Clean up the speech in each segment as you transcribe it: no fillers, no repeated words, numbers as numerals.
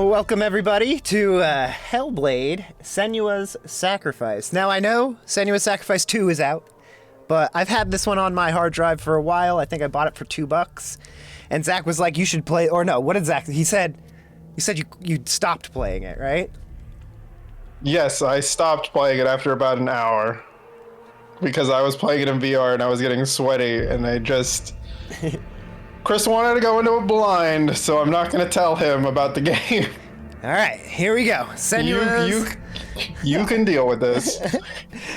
Welcome everybody to Hellblade, Senua's Sacrifice. Now I know Senua's Sacrifice 2 is out, but I've had this one on my hard drive for a while. I think I bought it for $2. And Zach was like, you should play, or no, what did Zach, he said you stopped playing it, right? Yes, I stopped playing it after about an hour because I was playing it in VR and I was getting sweaty and I just... Chris wanted to go into a blind, so I'm not going to tell him about the game. All right, here we go. Senua's... You can deal with this.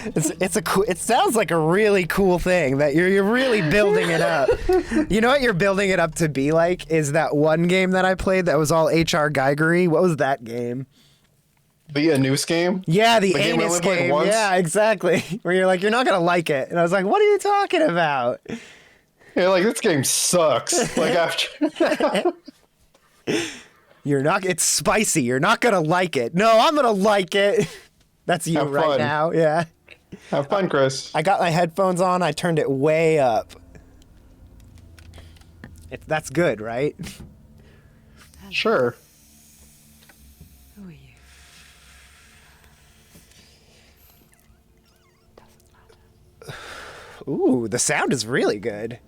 It's a cool. It sounds like a really cool thing that you're really building it up. You know what you're building it up to be like is that one game that I played that was all HR Geigery. What was that game? The Anus game? Yeah, the Anus game. Yeah, exactly. Where you're like, you're not gonna like it, and I was like, what are you talking about? You're like, this game sucks. Like after. You're not. It's spicy. You're not gonna like it. No, I'm gonna like it. That's you right now. Yeah. Have fun, Chris. I got my headphones on. I turned it way up. That's good, right? Sure. Who are you? Doesn't matter. Ooh, the sound is really good.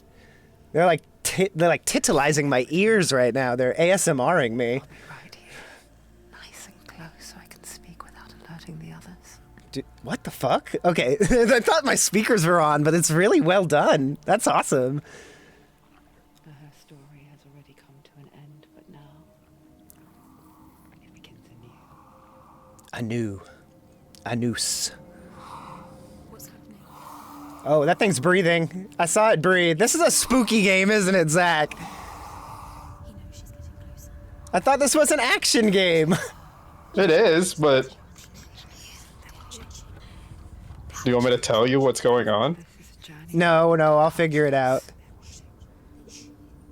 They're like titillizing my ears right now. They're ASMRing me. I'll be right here, nice and close, so I can speak without alerting the others. What the fuck? Okay, I thought my speakers were on, but it's really well done. That's awesome. Her story has already come to an end, but now it begins anew. Anus. Oh, that thing's breathing. I saw it breathe. This is a spooky game, isn't it, Zach? I thought this was an action game. It is, but... Do you want me to tell you what's going on? No, I'll figure it out.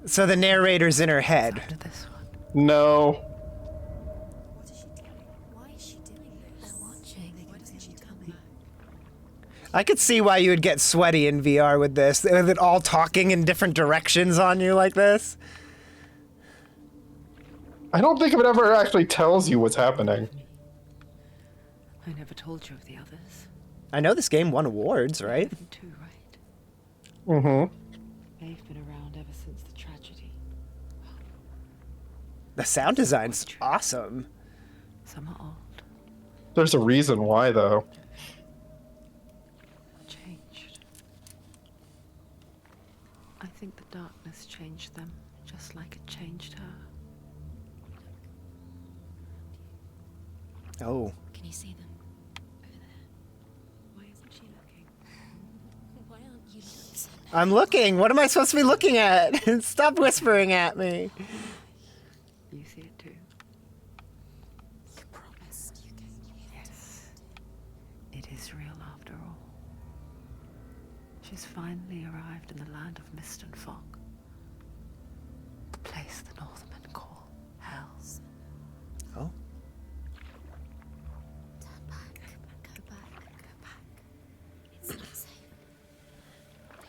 So the narrator's in her head. No. I could see why you would get sweaty in VR with this, with it all talking in different directions on you like this. I don't think it ever actually tells you what's happening. I never told you of the others. I know this game won awards, right? Too, right? Mm-hmm. They've been around ever since the tragedy. The sound design's awesome. Some are old. There's a reason why, though. Changed. I think the darkness changed them, just like it changed her. Oh. Can you see them? Over there. Why isn't she looking? Why aren't you looking? I'm looking. What am I supposed to be looking at? Stop whispering at me. You see it too? You promised you can. Yes. It is real after all. She's finally arrived in the land of mist and fog. The place the Northmen call Hell. Oh. Turn back. Go back. Go back. It's not safe.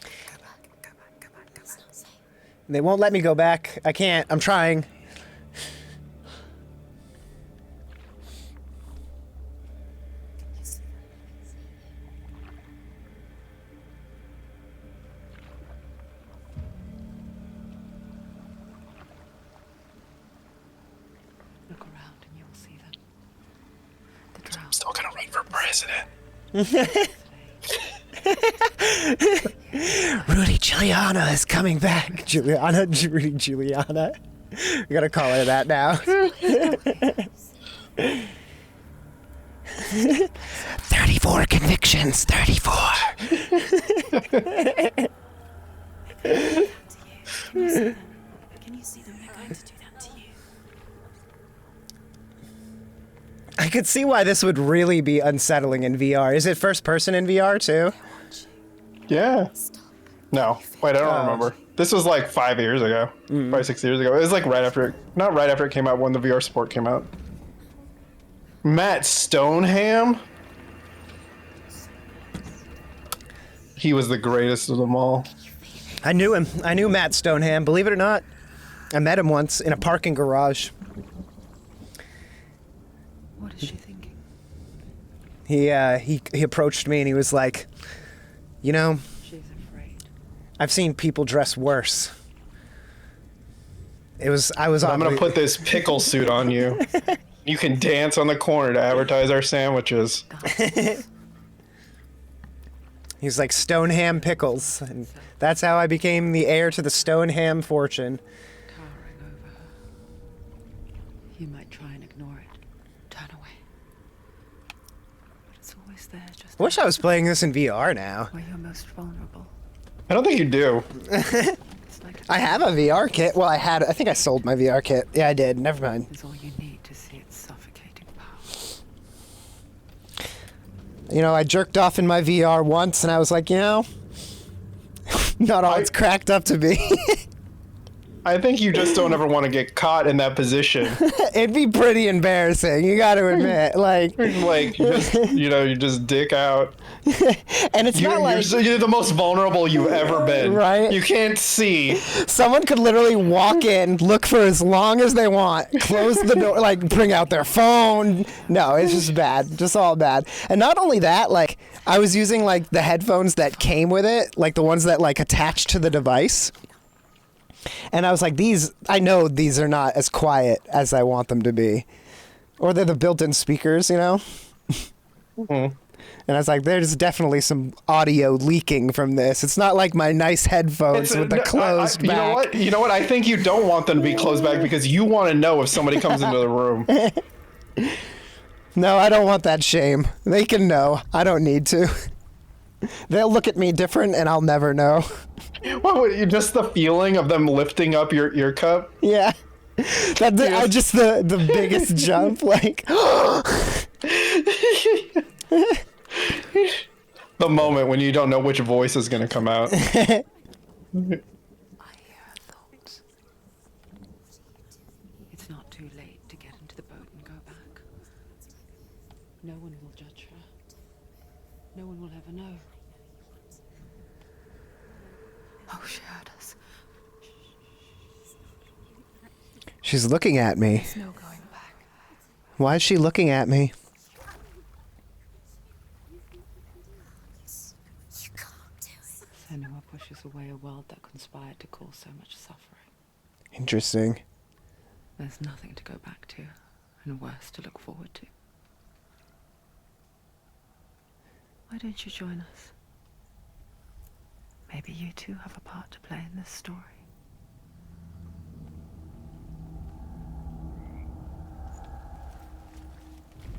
Go back. It's not safe. They won't let me go back. I can't. I'm trying. Look around and you'll see them. The drow. I'm still gonna run for president. Rudy Giuliana is coming back. Rudy Giuliana. We gotta call her that now. 34 convictions. 34. Can you see them? They're going to do that to you. I could see why this would really be unsettling in VR. Is it first person in VR too? Yeah. No. Wait, I don't remember. This was like 5 years ago. 5, 6 years ago. It was like right after it, not right after it came out, when the VR support came out. Matt Stoneham? He was the greatest of them all. I knew him. I knew Matt Stoneham. Believe it or not, I met him once in a parking garage. He approached me and he was like, you know, She's afraid. I've seen people dress worse. I was I'm gonna oddly- put this pickle suit on you. You can dance on the corner to advertise our sandwiches. He's like Stoneham pickles, and that's how I became the heir to the Stoneham fortune. Towering over her. You might try and ignore it. Turn away. But it's always there, just I wish I was playing this in VR now. where you're most vulnerable. I don't think you do. It's like I have a VR kit. Well, I think I sold my VR kit. Yeah, I did. Never mind. is all you need to see its suffocating power. You know, I jerked off in my VR once, and I was like, you know, not all it's cracked up to be. I think you just don't ever want to get caught in that position. It'd be pretty embarrassing. You got to admit, like, Like, you just dick out. and it's not like You're the most vulnerable you've ever been. Right. You can't see. someone could literally walk in, look for as long as they want, close the door, like bring out their phone. No, it's just bad, just all bad. And not only that, like I was using like the headphones that came with it, like the ones that like attach to the device. And I was like, I know these are not as quiet as I want them to be. Or they're the built-in speakers, you know? Mhm. And I was like, there's definitely some audio leaking from this. It's not like my nice headphones with the closed you back. know what? You know what? I think you don't want them to be closed back because you want to know if somebody comes into the room. No, I don't want that shame. They can know. I don't need to. They'll look at me different and I'll never know. What would you, just the feeling of them lifting up your cup? Yeah. I just the biggest jump, like The moment when you don't know which voice is going to come out. I hear her thoughts. It's not too late to get into the boat and go back. No one will judge her. No one will ever know. Oh, she heard us. she's looking at me. There's no going back. Why is she looking at me? You can't do it. Senua pushes away a world that conspired to cause so much suffering. Interesting. There's nothing to go back to, and worse to look forward to. Why don't you join us? Maybe you too have a part to play in this story.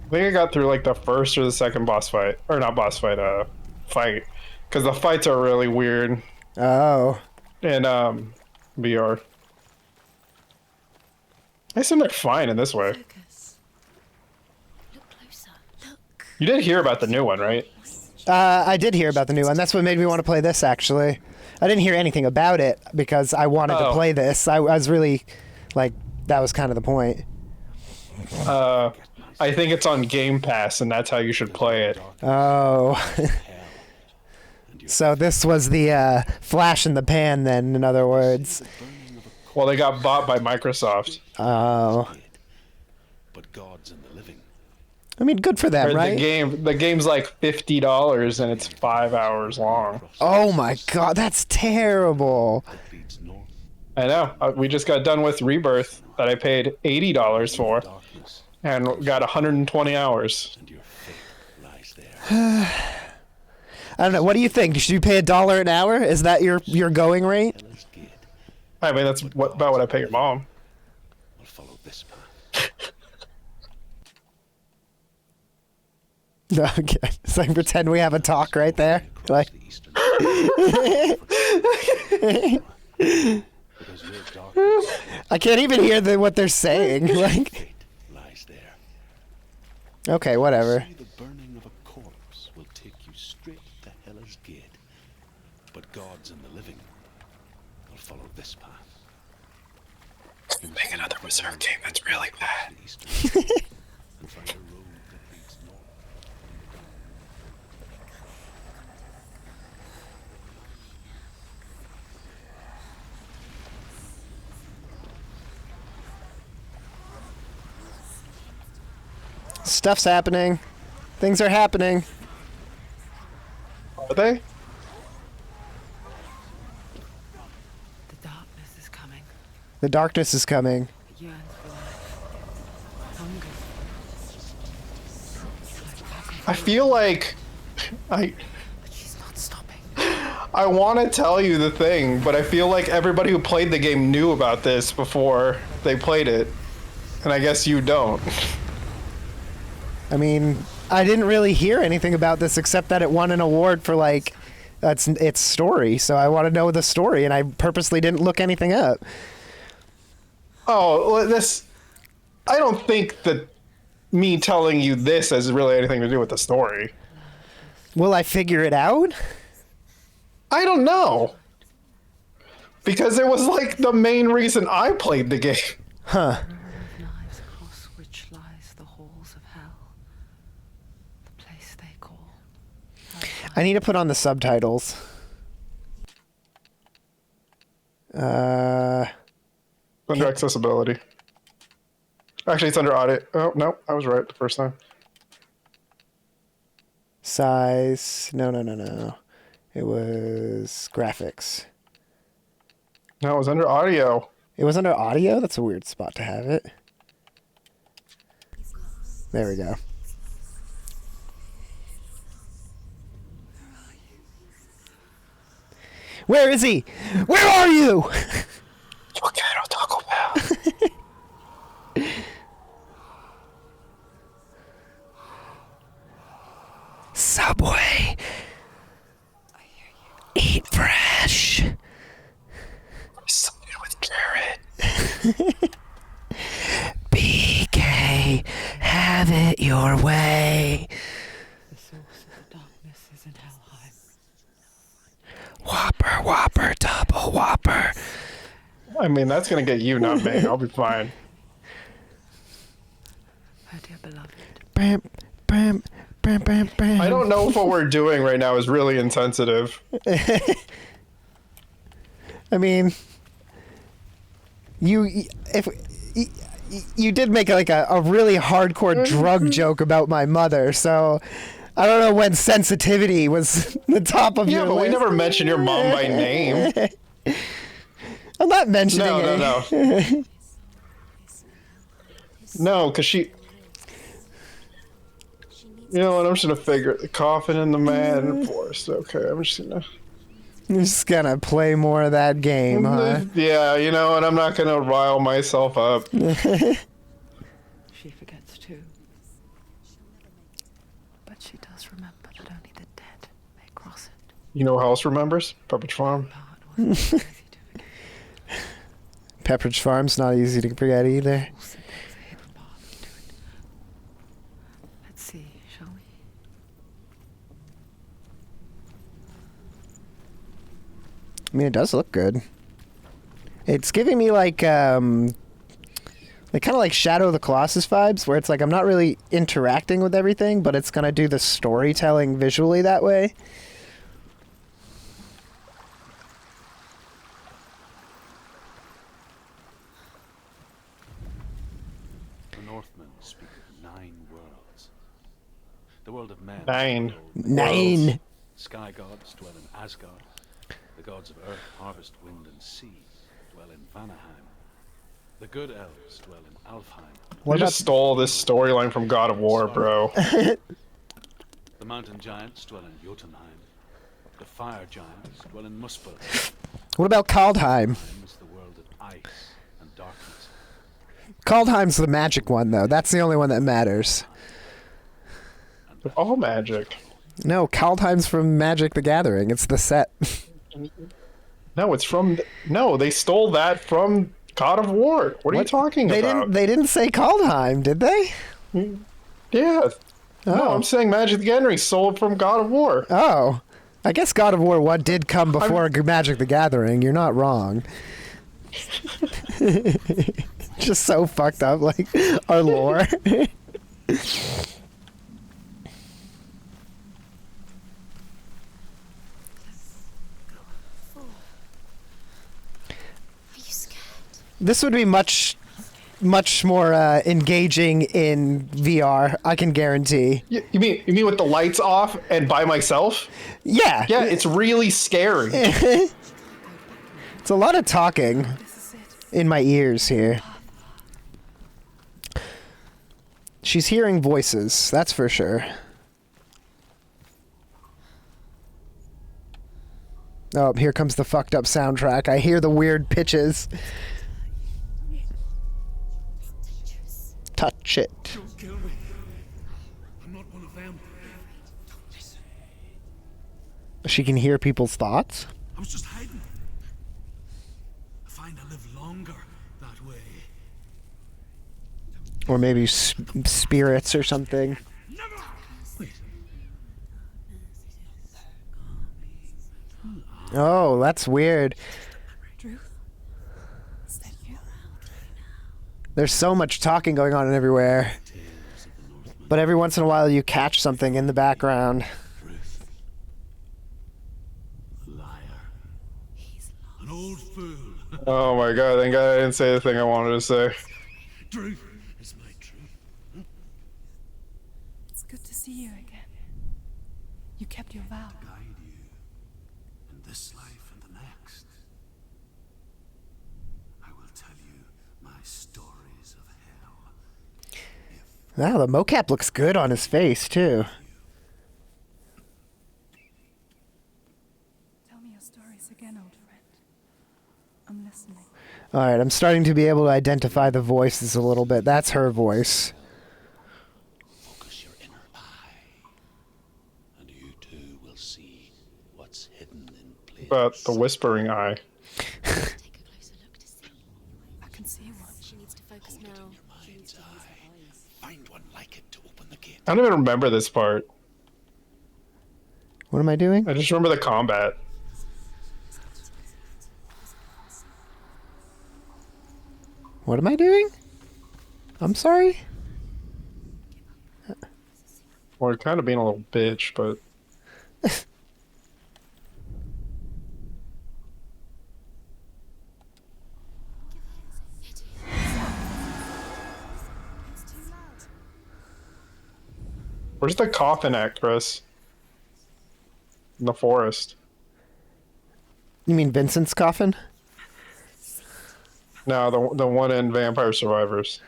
I think I got through like the first or the second boss fight. Or not boss fight, fight. Because the fights are really weird Oh. in VR. I assume they're fine in this way. Focus. Look closer. Look. You did hear about the new one, right? I did hear about the new one. That's what made me want to play this, actually. I didn't hear anything about it because I wanted to Oh. play this. I was really, like, that was kind of the point. I think it's on Game Pass, and that's how you should play it. Oh. So this was the flash in the pan, then, in other words. Well, they got bought by Microsoft. Oh. But God's in the living. I mean, good for them, Or right? the game's like $50 and it's 5 hours long. Oh my god, that's terrible. That leads north. I know. We just got done with Rebirth that I paid $80 for Darkness, and got 120 hours. and your fate lies there. I don't know. What do you think? Should you pay $1 an hour? Is that your going rate? Ella's gate I mean, that's about what I pay your mom. will follow this path. Okay. So I pretend we have a talk right there. Across Like, the eastern because where darkness I can't even hear what they're saying. Like, fate lies there. okay, whatever. See, the burning of a corpse will take you straight to Ella's gate. But God's in the living will follow this path. Make another Berserk game that's really bad. The eastern and find a road that leads north. Stuff's happening. Things are happening. Are they? The darkness is coming. The darkness is coming. It yearns for life. Hungers. I feel like But she's not stopping. I want to tell you the thing, but I feel like everybody who played the game knew about this before they played it, and I guess you don't. I mean, I didn't really hear anything about this except that it won an award for like its story. So I want to know the story, and I purposely didn't look anything up. Oh, well, this. I don't think that me telling you this has really anything to do with the story. Will I figure it out? I don't know. Because it was like the main reason I played the game. Huh. Row of knives across which lies the halls of hell. The place they call I need to put on the subtitles. Under accessibility. Actually, it's under audit. Oh, no, I was right the first time. Size. No. It was graphics. No, it was under audio. It was under audio? That's a weird spot to have it. There we go. Where is he? Where are you? Yo quiero Taco Bell. Subway. Eat fresh. Something with carrot. BK, have it your way. the source of the darkness is in Helheim. Whopper, double whopper. I mean, that's gonna get you, not me. I'll be fine. Oh dear beloved. Bam. I don't know if what we're doing right now is really insensitive. I mean, you did make like a really hardcore drug joke about my mother, so I don't know when sensitivity was the top of Yeah, your but we list. never mentioned your mom by name. I'm not mentioning No. No, because she... You know what, I'm just gonna figure it. The coffin in the man forest. Okay, I'm just gonna... You're just gonna play more of that game, huh? Yeah, you know, and I'm not gonna rile myself up. She forgets too. But she does remember that only the dead may cross it. You know who else remembers? Pepperidge Farm. Part wasn't easy to forget. Pepperidge Farm's not easy to forget either. Also, there's a hidden path to it. Let's see, shall we? I mean, it does look good. It's giving me like kind of like Shadow of the Colossus vibes, where it's like I'm not really interacting with everything, but it's gonna do the storytelling visually that way. The Northmen speak of 9 worlds. The world of men. 9. Nine. Sky gods dwell in Asgard. The gods of earth, harvest, wind, and sea dwell in Vanaheim. The good elves dwell in Alfheim. We just stole this storyline from God of War, bro. The mountain giants dwell in Jotunheim. The fire giants dwell in Muspel. What about Kaldheim? Heim is the world of ice and darkness. Kaldheim's the magic one, though. That's the only one that matters. They're all magic. No, Kaldheim's from Magic the Gathering. It's the set. No, it's from... No, they stole that from God of War. What are you talking about? They didn't say Kaldheim, did they? Yeah. No, Oh. I'm saying Magic the Gathering stole it from God of War. Oh. I guess God of War 1 did come before Magic the Gathering. You're not wrong. Just so fucked up, like, our lore. Are you scared? This would be much much more engaging in VR. I can guarantee. You mean with the lights off and by myself? Yeah. Yeah, it's really scary. It's a lot of talking in my ears here. She's hearing voices, that's for sure. Oh, here comes the fucked up soundtrack. I hear the weird pitches. Touch it. Don't kill me. I'm not one of them. She can hear people's thoughts. I was just hiding. I find I live longer that way. Or maybe spirits or something. Never! Wait. Oh, that's weird. Drew? Is that you? There's so much talking going on everywhere. But every once in a while you catch something in the background. Truth. A liar. An old fool. Oh my god, thank god I didn't say the thing I wanted to say. Truth is my truth. It's good to see you again. You kept your vow. Guide you in this life and the next. I will tell you my stories of hell. Wow, the mocap looks good on his face, too. Tell me your stories again, old friend. I'm listening. Alright, I'm starting to be able to identify the voices a little bit. That's her voice. Focus your inner eye, and you too will see what's hidden in plain But the whispering eye. Take a closer look to see. I can see one. She needs to focus now. She needs mind's to use her eye. eyes. Find one like it to open the gate. I don't even remember this part. What am I doing? I just remember the combat. What am I doing? I'm sorry? Or kind of being a little bitch, but It's too loud. where's the coffin at, Chris? In the forest. You mean Vincent's coffin? No, the one in Vampire Survivors.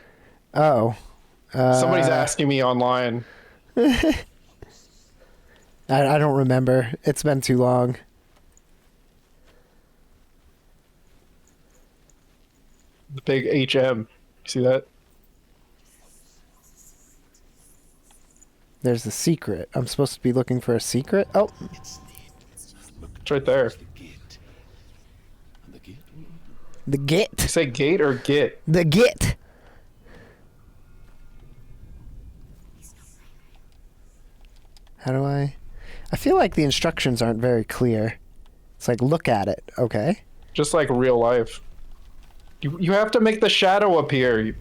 Oh. Somebody's asking me online. I don't remember. It's been too long. The big HM. You see that? There's a secret. I'm supposed to be looking for a secret? Oh, It's neat. Look It's right there. towards the gate. And the gate will open. the git. You say gate or git? The git. How do I feel like the instructions aren't very clear. It's like, look at it, okay? Just like real life. You have to make the shadow appear. You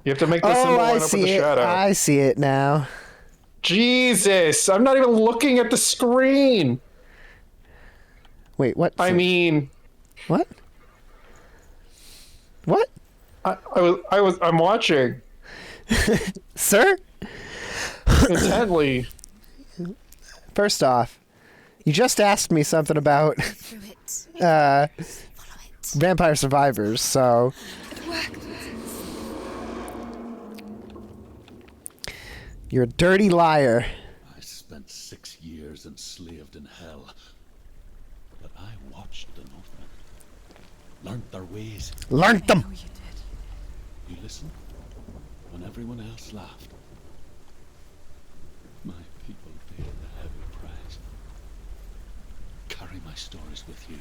have to make the symbol Oh, I line up with see the it. shadow. I see it now. Jesus, I'm not even looking at the screen. Wait, what? I mean, What? What? I'm watching Sir? intently. First off, you just asked me something about Through it. uh, Follow it. Vampire Survivors, so... It worked. You're a dirty liar. I spent 6 years enslaved in hell. But I watched the Northmen. Learned their ways. Learned them! Oh, you did. You listened when everyone else laughed. My people paid the heavy price. Carry my stories with you,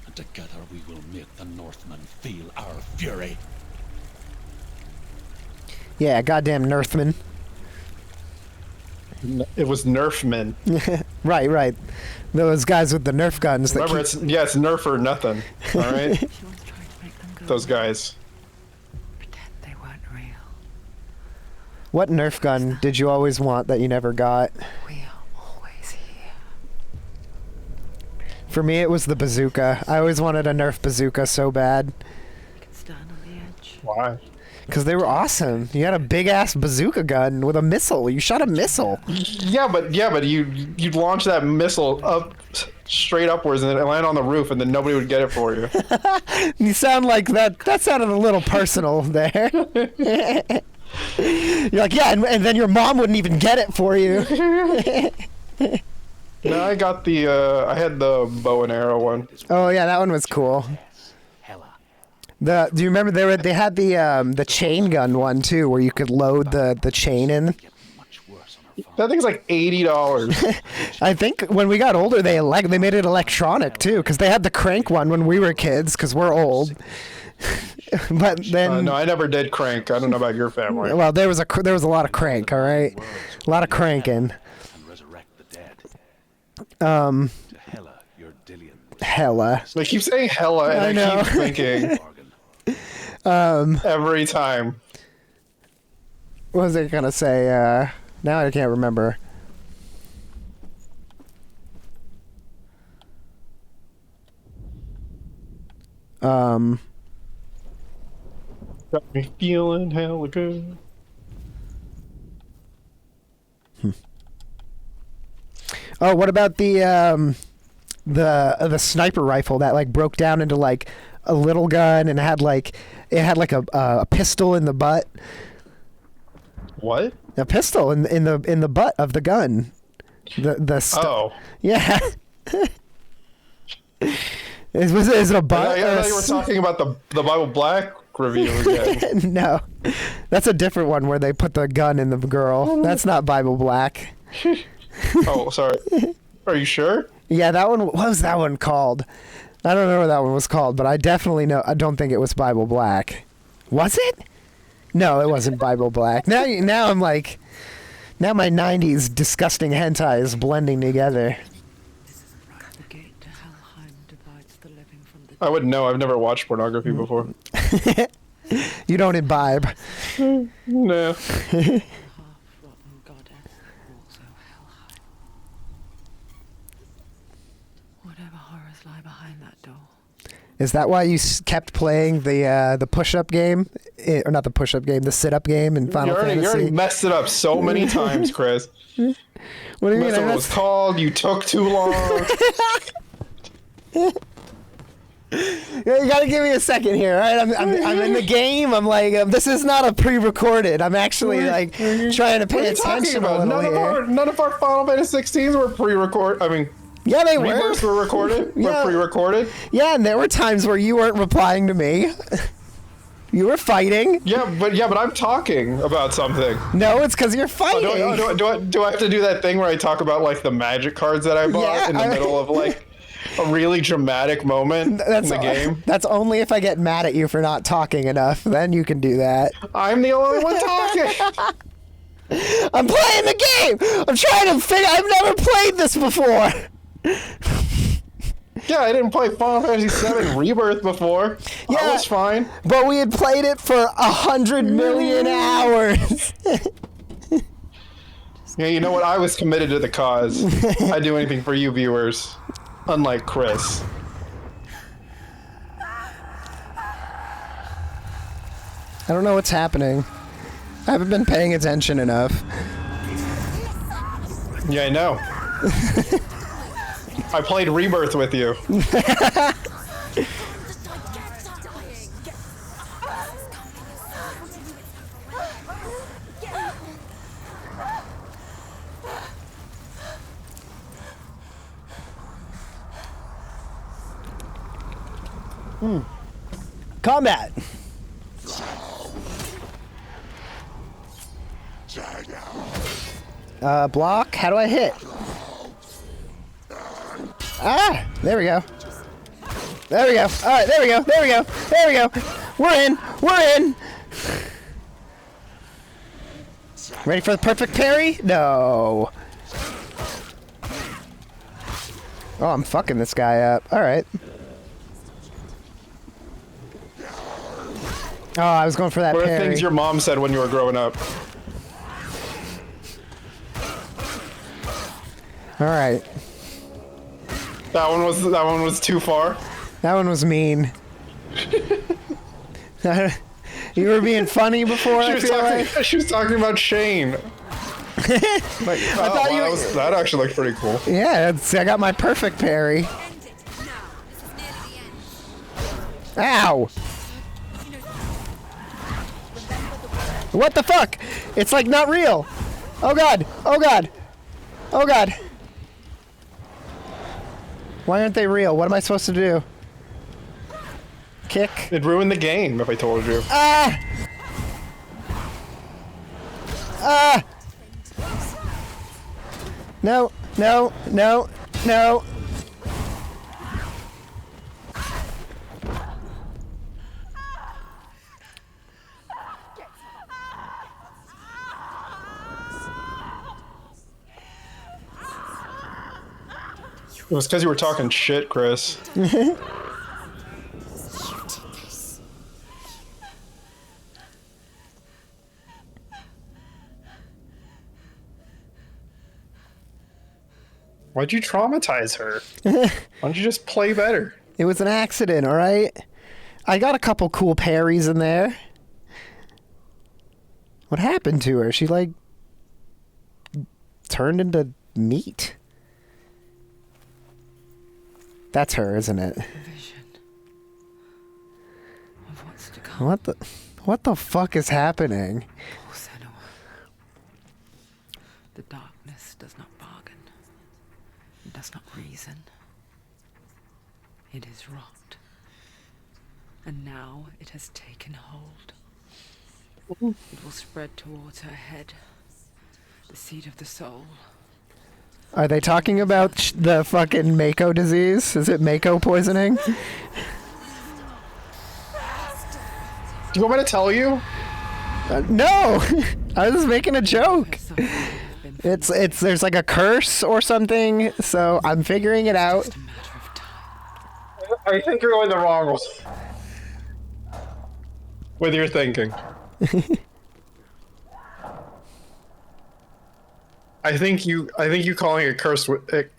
and together we will make the Northmen feel our fury. Yeah, goddamn Nerfman. It was Nerfmen. Right. Those guys with the Nerf guns that Remember, keep... it's Nerf or nothing. All right, She was trying to make them go. those guys. Pretend they weren't real. What Nerf gun did you always want that you never got? We are always here. For me, it was the bazooka. I always wanted a Nerf bazooka so bad. We can stand on the edge. Why? Because they were awesome. You had a big ass bazooka gun with a missile. You shot a missile. Yeah, but you'd launch that missile up straight upwards and then it land on the roof and then nobody would get it for you. You sound like that. That sounded a little personal there. You're like, yeah, and then your mom wouldn't even get it for you. No, I got the I had the bow and arrow one. Oh yeah, that one was cool. Do you remember they had the chain gun one too, where you could load the chain in? That thing's like $80. I think when we got older, they made it electronic too, because they had the crank one when we were kids, because we're old. But then No, I never did crank. I don't know about your family. well, there was a lot of crank, all right, a lot of cranking. Hella. They keep saying hella, and I know. keep thinking every time. What was I gonna say? Now I can't remember. Got me feeling hella good. Oh, what about the sniper rifle that like broke down into like a little gun and had like a pistol in the butt? What? A pistol in the butt of the gun. Oh. Yeah. Is it a butt? I thought you were talking about the Bible Black review again. No, that's a different one where they put the gun in the girl. That's not Bible Black. Oh, sorry. Are you sure? Yeah, that one. What was that one called? I don't know what that one was called, but I definitely know. I don't think it was Bible Black. Was it? No, it wasn't Bible Black. Now I'm like, now my '90s disgusting hentai is blending together. The gate to Helheim divides the living from the I wouldn't know. I've never watched pornography before. You don't imbibe. No. half-rotten goddess, also Helheim. Whatever horrors lie behind that door. Is that why you kept playing the push-up game, or not the push-up game, the sit-up game in Final You Fantasy? already messed it up so many times, Chris. What do you mean? Messed up what it was called. You took too long. You gotta give me a second here, all right? I'm in the game. I'm like, this is not a pre-recorded. I'm actually like trying to pay What are you talking attention a about? little here. None of our Final Fantasy 16s were pre-recorded. I mean, Yeah, they rebirths were. were recorded. Yeah. Were pre-recorded. Yeah, and there were times where you weren't replying to me. You were fighting. Yeah, but I'm talking about something. No, it's because you're fighting. Do I have to do that thing where I talk about like the magic cards that I bought Yeah, in the middle of like a really dramatic moment in the game? That's only if I get mad at you for not talking enough. Then you can do that. I'm the only one talking. I'm playing the game. I'm trying to figure. I've never played this before. Yeah, I didn't play Final Fantasy VII Rebirth before. Yeah. I was fine. But we had played it for 100 million hours. Yeah, you know what? I was committed to the cause. I'd do anything for you viewers. Unlike Chris. I don't know what's happening. I haven't been paying attention enough. Yeah, I know. I played Rebirth with you. Combat. Block. How do I hit? Ah, there we go. There we go. All right, there we go. There we go. There we go. We're in. We're in. Ready for the perfect parry? No. Oh, I'm fucking this guy up. All right. Oh, I was going for that What are parry. things your mom said when you were growing up? All right. That one was too far. That one was mean. You were being funny before, I feel like. She was talking about Shane. Like, thought wow, you- that actually looked pretty cool. Yeah, I got my perfect parry. End it now. This is nearly the end. Ow! What the fuck? It's like not real. Oh god. Oh god. Oh god. Why aren't they real? What am I supposed to do? Kick? It ruined the game if I told you. Ah! Ah! No, no, no, no. It was because you were talking shit, Chris. Why'd you traumatize her? Why don't you just play better? It was an accident, alright? I got a couple cool parries in there. What happened to her? She, like, turned into meat. That's her, isn't it? Vision of what's to come. What the fuck is happening? Poor Senua. The darkness does not bargain. It does not reason. It is rot. And now it has taken hold. It will spread towards her head, the seat of the soul. Are they talking about the fucking Mako disease? Is it Mako poisoning? Do you want me to tell you? No! I was making a joke. Something I have been It's there's like a curse or something, so I'm figuring it out. just a matter of time. I think you're going the wrong way. With your thinking. I think you calling it a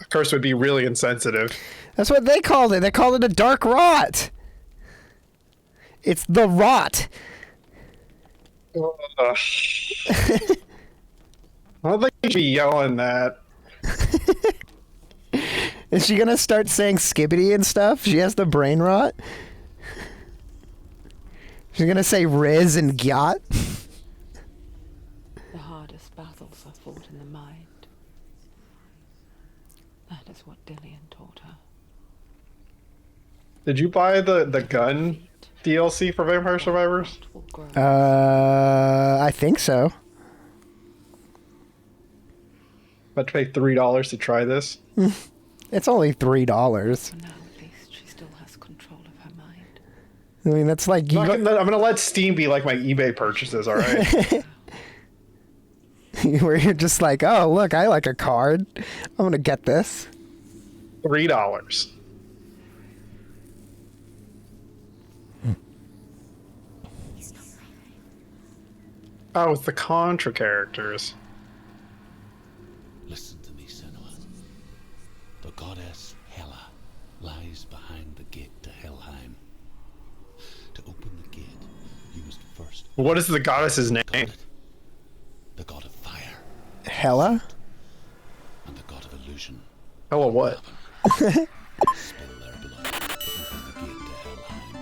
curse would be really insensitive. That's what they called it. They called it a dark rot. It's the rot. Ugh. I don't think you should be yelling that. Is she gonna start saying skibbity and stuff? She has the brain rot. She's gonna say Riz and Gyat. The hardest battles are fought in the mind. That is what Dillian taught her. Did you buy the gun DLC for Vampire Survivors? It will grow. I think so. About to pay $3 to try this. It's only $3. For now, at least, she still has control of her mind. I mean, that's like I'm gonna let Steam be like my eBay purchases, alright? where you're just like, oh look, I like a card. I'm gonna get this. $3. Oh, it's the Contra characters. Listen to me, Senua. The goddess Hela lies behind the gate to Helheim. To open the gate, you must first What is the goddess's name? god it. The god of fire Hella? and the god of illusion. Hello, what? Spill their blood to open the gate to Helheim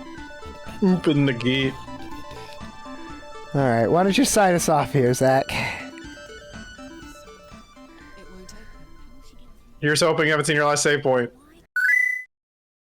and enter Open the gate. the land of the dead. Alright, why don't you sign us off here, Zach? It won't open. Here's hoping you haven't seen your last save point.